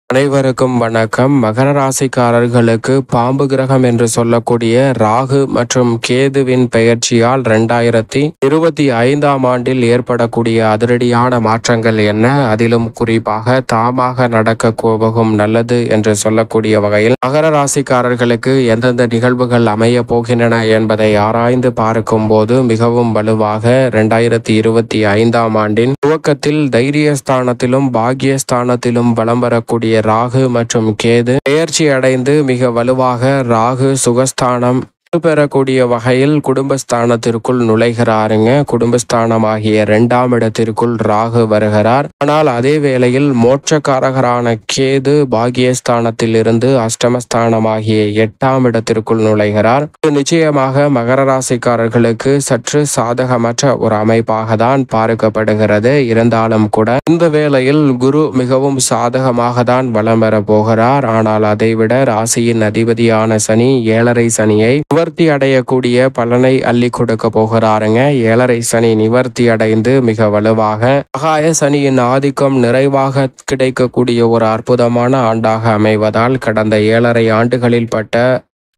அனைவருக்கும் வணக்கம். மகர ராசிக்காரர்களுக்கு பாம்பு கிரகம் என்று சொல்லக்கூடிய ராகு மற்றும் கேதுவின் பெயர்ச்சியால் 2025ஆம் ஆண்டில் ஏற்படக்கூடிய அதிரடியான மாற்றங்கள் என்ன, அதிலும் குறிப்பாக தாமாக நடக்க போகும் நல்லது என்று சொல்லக்கூடிய வகையில் மகர ராசிக்காரர்களுக்கு எந்தெந்த நிகழ்வுகள் அமைய போகின்றன என்பதை ஆராய்ந்து பார்க்கும் போது மிகவும் வலுவாக 2025ஆம் ஆண்டின் துவக்கத்தில் தைரியஸ்தானத்திலும் பாக்கியஸ்தானத்திலும் வலம் வரக்கூடிய ராகு மற்றும் கேது பெயர்ச்சி அடைந்து மிக வலுவாக ராகு சுகஸ்தானம் பெறக்கூடிய வகையில் குடும்பஸ்தானத்திற்குள் நுழைகிறாருங்க. குடும்பஸ்தானமாகிய 2ஆம் இடத்திற்குள் ராகு வருகிறார். ஆனால் அதே வேளையில் மோட்சக்காரகரான கேது பாகியஸ்தானத்தில் இருந்து அஷ்டமஸ்தானமாகிய 8ஆம் இடத்திற்குள் நுழைகிறார். நிச்சயமாக மகர ராசிக்காரர்களுக்கு சற்று சாதகமற்ற ஒரு அமைப்பாக தான் பார்க்கப்படுகிறது. இருந்தாலும் கூட இந்த வேளையில் குரு மிகவும் சாதகமாக தான் வலம் பெற போகிறார். ஆனால் அதைவிட ராசியின் அதிபதியான சனி 7.5 சனியை நிவர்த்தி அடையக்கூடிய பலனை அள்ளி கொடுக்க போகிறாருங்க. 7.5 சனி நிவர்த்தி அடைந்து மிக வலுவாக சகாய சனியின் ஆதிக்கம் நிறைவாக கிடைக்கக்கூடிய ஒரு அற்புதமான ஆண்டாக அமைவதால் கடந்த 7.5 ஆண்டுகளில் பட்ட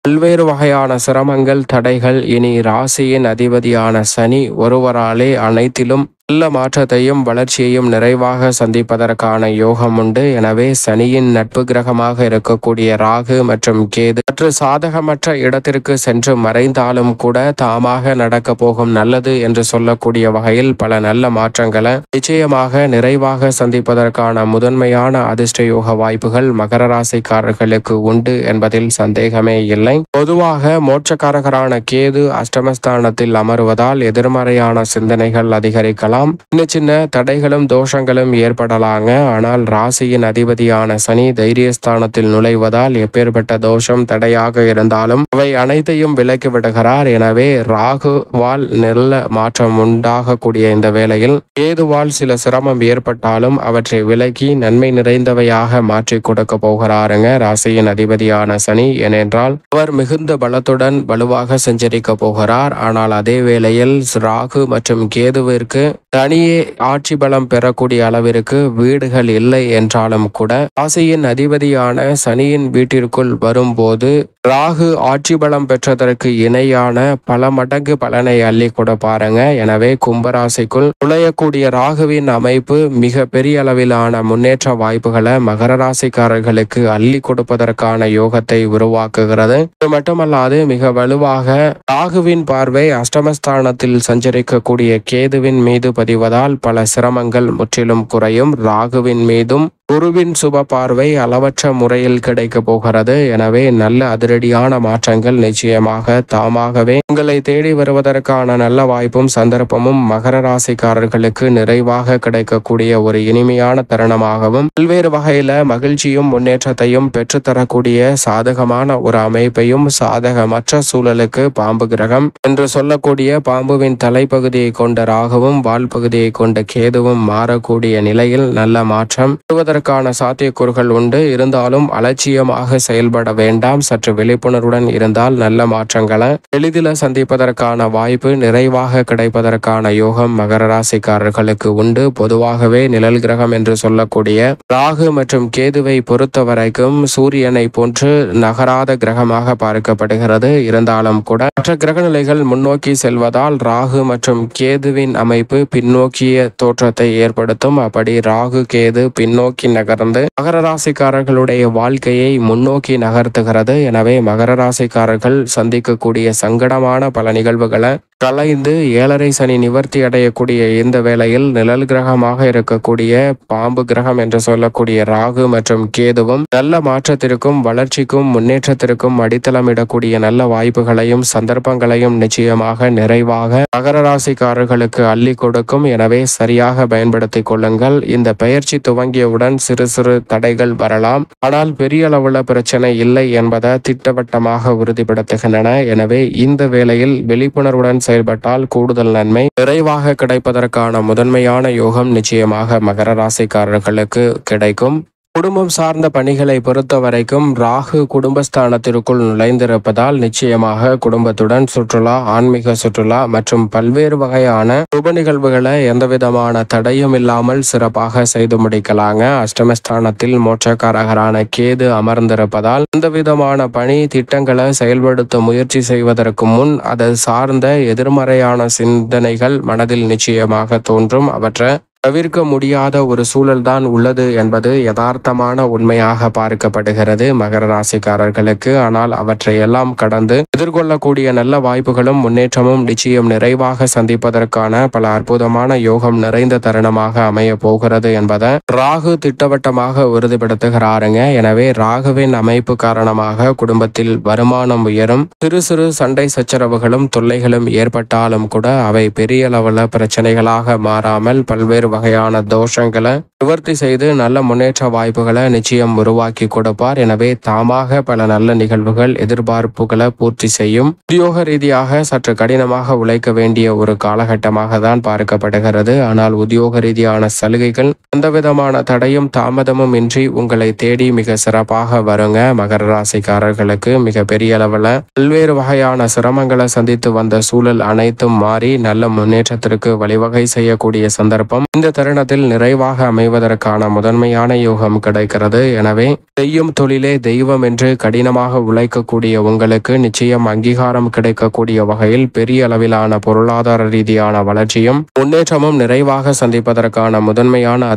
பல்வேறு வகையான சிரமங்கள், தடைகள் இனி ராசியின் அதிபதியான சனி ஒருவராலே அனைத்திலும் நல்ல மாற்றத்தையும் வளர்ச்சியையும் நிறைவாக சந்திப்பதற்கான யோகம் உண்டு. எனவே சனியின் நட்பு கிரகமாக இருக்கக்கூடிய ராகு மற்றும் கேது சற்று சாதகமற்ற இடத்திற்கு சென்று மறைந்தாலும் கூட தாமாக நடக்க போகும் நல்லது என்று சொல்லக்கூடிய வகையில் பல நல்ல மாற்றங்களை நிச்சயமாக நிறைவாக சந்திப்பதற்கான முதன்மையான அதிர்ஷ்ட யோக வாய்ப்புகள் மகர ராசிக்காரர்களுக்கு உண்டு என்பதில் சந்தேகமே இல்லை. பொதுவாக மோட்சக்காரகரான கேது அஷ்டமஸ்தானத்தில் அமர்வதால் எதிர்மறையான சிந்தனைகள் அதிகரிக்கலாம். சின்ன சின்ன தடைகளும் தோஷங்களும் ஏற்படலாங்க. ஆனால் ராசியின் அதிபதியான சனி தைரியஸ்தானத்தில் நுழைவதால் எப்பேற்பட்ட தோஷம் தடையாக இருந்தாலும் அவை அனைத்தையும் விலக்கி விடுகிறார். எனவே ராகுவால் நல்ல மாற்றம் உண்டாகக்கூடிய இந்த வேளையில் கேதுவால் சில சிரமம் ஏற்பட்டாலும் அவற்றை விலக்கி நன்மை நிறைந்தவையாக மாற்றி கொடுக்க போகிறாருங்க ராசியின் அதிபதியான சனி. ஏனென்றால் அவர் மிகுந்த பலத்துடன் வலுவாக சஞ்சரிக்க போகிறார். ஆனால் அதே வேளையில் ராகு மற்றும் கேதுவிற்கு தனியே ஆட்சி பலம் பெறக்கூடிய அளவிற்கு வீடுகள் இல்லை என்றாலும் கூட ராசியின் அதிபதியான சனியின் வீட்டிற்குள் வரும்போது ராகு ஆட்சி பலம் பெற்றதற்கு இணையான பல மடங்கு பலனை அள்ளி கொடுப்பாருங்க. எனவே கும்பராசிக்குள் நுழையக்கூடிய ராகுவின் அமைப்பு மிக பெரிய அளவிலான முன்னேற்ற வாய்ப்புகளை மகர ராசிக்காரர்களுக்கு அள்ளி கொடுப்பதற்கான யோகத்தை உருவாக்குகிறது. இது மட்டுமல்லாது மிக வலுவாக ராகுவின் பார்வை அஷ்டமஸ்தானத்தில் சஞ்சரிக்கக்கூடிய கேதுவின் மீது பதிவதால் பல சிரமங்கள் முற்றிலும் குறையும். ராகுவின் மீதும் குருவின் சுப பார்வை அளவற்ற முறையில் கிடைக்க போகிறது. எனவே நல்ல அதிரடியான மாற்றங்கள் நிச்சயமாக தாமாகவே உங்களை தேடி வருவதற்கான நல்ல வாய்ப்பும் சந்தர்ப்பமும் மகர ராசிக்காரர்களுக்கு நிறைவாக கிடைக்கக்கூடிய ஒரு இனிமையான தருணமாகவும் பல்வேறு வகையில மகிழ்ச்சியும் முன்னேற்றத்தையும் பெற்றுத்தரக்கூடிய சாதகமான ஒரு அமைப்பையும் சாதகமற்ற சூழலுக்கு பாம்பு கிரகம் என்று சொல்லக்கூடிய பாம்புவின் தலைப்பகுதியை கொண்ட ராகுவும் வால் பகுதியை கொண்ட கேதுவும் மாறக்கூடிய நிலையில் நல்ல மாற்றம் பெறுவதற்கான சாத்தியக்கூறுகள் உண்டு. இருந்தாலும் அலட்சியமாக செயல்பட வேண்டாம். சற்று விழிப்புணர்வுடன் இருந்தால் நல்ல மாற்றங்களை எளிதில் சந்திப்பதற்கான வாய்ப்பு நிறைவாக கிடைப்பதற்கான யோகம் மகர ராசிக்காரர்களுக்கு உண்டு. பொதுவாகவே நிழல் கிரகம் என்று சொல்லக்கூடிய ராகு மற்றும் கேதுவை பொறுத்த வரைக்கும் சூரியனை போன்று நகராத கிரகமாக பார்க்கப்படுகிறது. இருந்தாலும் கூட மற்ற கிரக நிலைகள் முன்னோக்கி செல்வதால் ராகு மற்றும் கேதுவின் அமைப்பு பின்னோக்கிய தோற்றத்தை ஏற்படுத்தும். அப்படி ராகு கேது பின்னோக்கி நகர்ந்து மகர ராசிக்காரர்களுடைய வாழ்க்கையை முன்னோக்கி நகர்த்துகிறது. எனவே மகர ராசிக்காரர்கள் சந்திக்கக்கூடிய சங்கடமான பல நிகழ்வுகளை கலைந்து 7.5 சனி நிவர்த்தி அடையக்கூடிய இந்த வேளையில் நிழல் கிரகமாக இருக்கக்கூடிய பாம்பு கிரகம் என்று சொல்லக்கூடிய ராகு மற்றும் கேதுவும் நல்ல மாற்றத்திற்கும் வளர்ச்சிக்கும் முன்னேற்றத்திற்கும் அடித்தளமிடக்கூடிய நல்ல வாய்ப்புகளையும் சந்தர்ப்பங்களையும் நிச்சயமாக நிறைவாக மகர ராசிக்காரர்களுக்கு அள்ளி கொடுக்கும். எனவே சரியாக பயன்படுத்திக் கொள்ளுங்கள். இந்த பெயர்ச்சி துவங்கியவுடன் சிறு சிறு தடைகள் வரலாம். ஆனால் பெரிய அளவுள்ள பிரச்சனை இல்லை என்பதை திட்டவட்டமாக உறுதிப்படுத்துகின்றன. எனவே இந்த வேளையில் விழிப்புணர்வுடன் செயல்பட்டால் கூடுதல் நன்மை விரைவாக கிடைப்பதற்கான முதன்மையான யோகம் நிச்சயமாக மகர ராசிக்காரர்களுக்கு கிடைக்கும். குடும்பம் சார்ந்த பணிகளை பொறுத்த வரைக்கும் ராகு குடும்பஸ்தானத்திற்குள் நுழைந்திருப்பதால் நிச்சயமாக குடும்பத்துடன் சுற்றுலா, ஆன்மீக சுற்றுலா மற்றும் பல்வேறு வகையான சுப நிகழ்வுகளை எந்தவிதமான தடையும் இல்லாமல் சிறப்பாக செய்து முடிக்கலாங்க. அஷ்டமஸ்தானத்தில் மோட்சக்காரகரான கேது அமர்ந்திருப்பதால் எந்தவிதமான பணி திட்டங்களை செயல்படுத்த முயற்சி செய்வதற்கு முன் அதை சார்ந்த எதிர்மறையான சிந்தனைகள் மனதில் நிச்சயமாக தோன்றும். அவற்றை தவிர்க்க முடியாத ஒரு சூழல்தான் உள்ளது என்பது யதார்த்தமான உண்மையாக பார்க்கப்படுகிறது மகர ராசிக்காரர்களுக்கு. ஆனால் அவற்றை எல்லாம் கடந்து எதிர்கொள்ளக்கூடிய நல்ல வாய்ப்புகளும் முன்னேற்றமும் நிச்சயம் நிறைவாக சந்திப்பதற்கான பல அற்புதமான யோகம் நிறைந்த தருணமாக அமைய போகிறது என்பதை ராகு திட்டவட்டமாக உறுதிப்படுத்துகிறாருங்க. எனவே ராகுவின் அமைப்பு காரணமாக குடும்பத்தில் வருமானம் உயரும். சிறு சிறு சண்டை சச்சரவுகளும் தொல்லைகளும் ஏற்பட்டாலும் கூட அவை பெரிய அளவில் பிரச்சனைகளாக மாறாமல் பல்வேறு வகையான தோஷங்களை நிவர்த்தி செய்து நல்ல முன்னேற்ற வாய்ப்புகளை நிச்சயம் உருவாக்கி கொடுப்பார். எனவே தாமாக பல நல்ல நிகழ்வுகள் எதிர்பார்ப்புகளை பூர்த்தி செய்யும். உத்தியோக ரீதியாக சற்று கடினமாக உழைக்க வேண்டிய ஒரு காலகட்டமாக தான் பார்க்கப்படுகிறது. ஆனால் உத்தியோக ரீதியான சலுகைகள் எந்தவிதமான தடையும் தாமதமும் இன்றி உங்களை தேடி மிக சிறப்பாக வருங்க. மகர ராசிக்காரர்களுக்கு மிக பெரிய அளவில் பல்வேறு வகையான சிரமங்களை சந்தித்து வந்த சூழல் அனைத்தும் மாறி நல்ல முன்னேற்றத்திற்கு வழிவகை செய்யக்கூடிய சந்தர்ப்பம் இந்த தருணத்தில் நிறைவாக அமைவதற்கான முதன்மையான யோகம் கிடைக்கிறது. எனவே செய்யும் தொழிலே தெய்வம் என்று கடினமாக உழைக்கக்கூடிய உங்களுக்கு நிச்சயம் அங்கீகாரம் கிடைக்கக்கூடிய வகையில் பெரிய அளவிலான பொருளாதார ரீதியான வளர்ச்சியும் முன்னேற்றமும் நிறைவாக சந்திப்பதற்கான முதன்மையான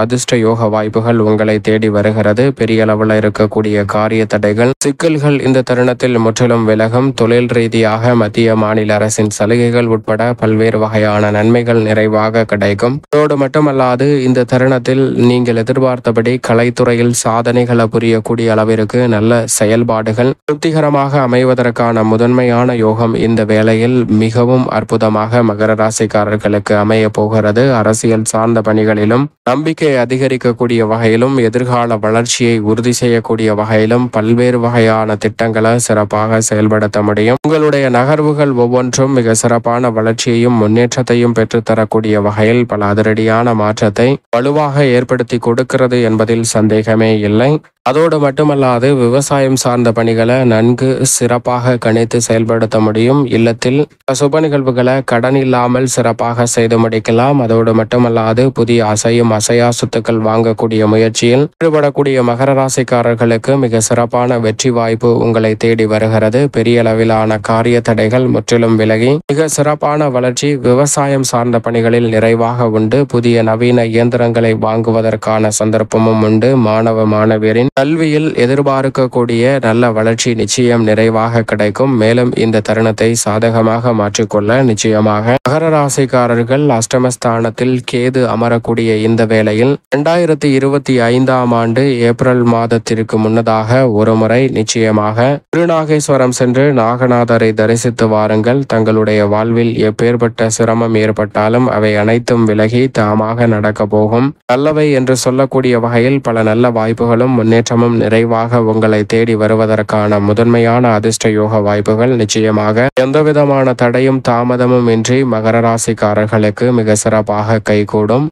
அதிர்ஷ்ட யோக வாய்ப்புகள் உங்களை தேடி வருகிறது. பெரிய அளவில் இருக்கக்கூடிய காரிய தடைகள், சிக்கல்கள் இந்த தருணத்தில் முற்றிலும் விலகும். தொழில் ரீதியாக மத்திய மாநில அரசின் சலுகைகள் உட்பட பல்வேறு வகையான நன்மைகள் நிறைவாக கிடைக்கும். அதோடு மட்டுமல்லாது இந்த தருணத்தில் நீங்கள் எதிர்பார்த்தபடி கலைத்துறையில் சாதனைகளை புரியக்கூடிய அளவிற்கு நல்ல செயல்பாடுகள் திருப்திகரமாக அமைவதற்கான முதன்மையான யோகம் இந்த வேளையில் மிகவும் அற்புதமாக மகர ராசிக்காரர்களுக்கு அமைய போகிறது. அரசியல் சார்ந்த பணிகளிலும் நம்பிக்கை அதிகரிக்கக்கூடிய வகையிலும் எதிர்கால வளர்ச்சியை உறுதி செய்யக்கூடிய வகையிலும் பல்வேறு வகையான திட்டங்களை சிறப்பாக செயல்படுத்த முடியும். உங்களுடைய நகர்வுகள் ஒவ்வொன்றும் மிக சிறப்பான வளர்ச்சியையும் முன்னேற்றத்தையும் பெற்றுத்தரக்கூடிய வகையில் பல அதிரடியான மாற்றத்தை வலுவாக ஏற்படுத்தி கொடுக்கிறது என்பதில் சந்தேகமே இல்லை. அதோடு மட்டுமல்லாது விவசாயம் சார்ந்த பணிகளை நன்கு சிறப்பாக கணித்து செயல்படுத்த முடியும். இல்லத்தில் சுப நிகழ்வுகளை கடன் இல்லாமல் சிறப்பாக செய்து முடிக்கலாம். அதோடு மட்டுமல்லாது புதிய அசையும் அசையா சொத்துக்கள் வாங்கக்கூடிய முயற்சியில் ஈடுபடக்கூடிய மகர ராசிக்காரர்களுக்கு மிக சிறப்பான வெற்றி வாய்ப்பு உங்களை தேடி வருகிறது. பெரிய அளவிலான காரிய தடைகள் முற்றிலும் விலகி மிக சிறப்பான வளர்ச்சி விவசாயம் சார்ந்த பணிகளில் நிறைவாக உண்டு. புதிய நவீன இயந்திரங்களை வாங்குவதற்கான சந்தர்ப்பமும் உண்டு. மாணவ மாணவியரின் கல்வியில் எதிர்பார்க்கக்கூடிய நல்ல வளர்ச்சி நிச்சயம் நிறைவாக கிடைக்கும். மேலும் இந்த தருணத்தை சாதகமாக மாற்றிக்கொள்ள நிச்சயமாக மகர ராசிக்காரர்கள் அஷ்டமஸ்தானத்தில் கேது அமரக்கூடிய இந்த வேளையில் 2025ஆம் ஆண்டு ஏப்ரல் மாதத்திற்கு முன்னதாக ஒருமுறை நிச்சயமாக திருநாகேஸ்வரம் சென்று நாகநாதரை தரிசித்து வாருங்கள். தங்களுடைய வாழ்வில் எப்பேற்பட்ட சிரமம் ஏற்பட்டாலும் அவை அனைத்தும் விலகி தாமாக நடக்க போகும் நல்லவை என்று சொல்லக்கூடிய வகையில் பல நல்ல வாய்ப்புகளும் முன்னேற்றமும் நிறைவாக உங்களை தேடி வருவதற்கான முதன்மையான அதிர்ஷ்ட யோக வாய்ப்புகள் நிச்சயமாக எந்தவிதமான தடையும் தாமதமும் இன்றி மகர ராசிக்காரர்களுக்கு மிக சிறப்பாக கைகூடும்.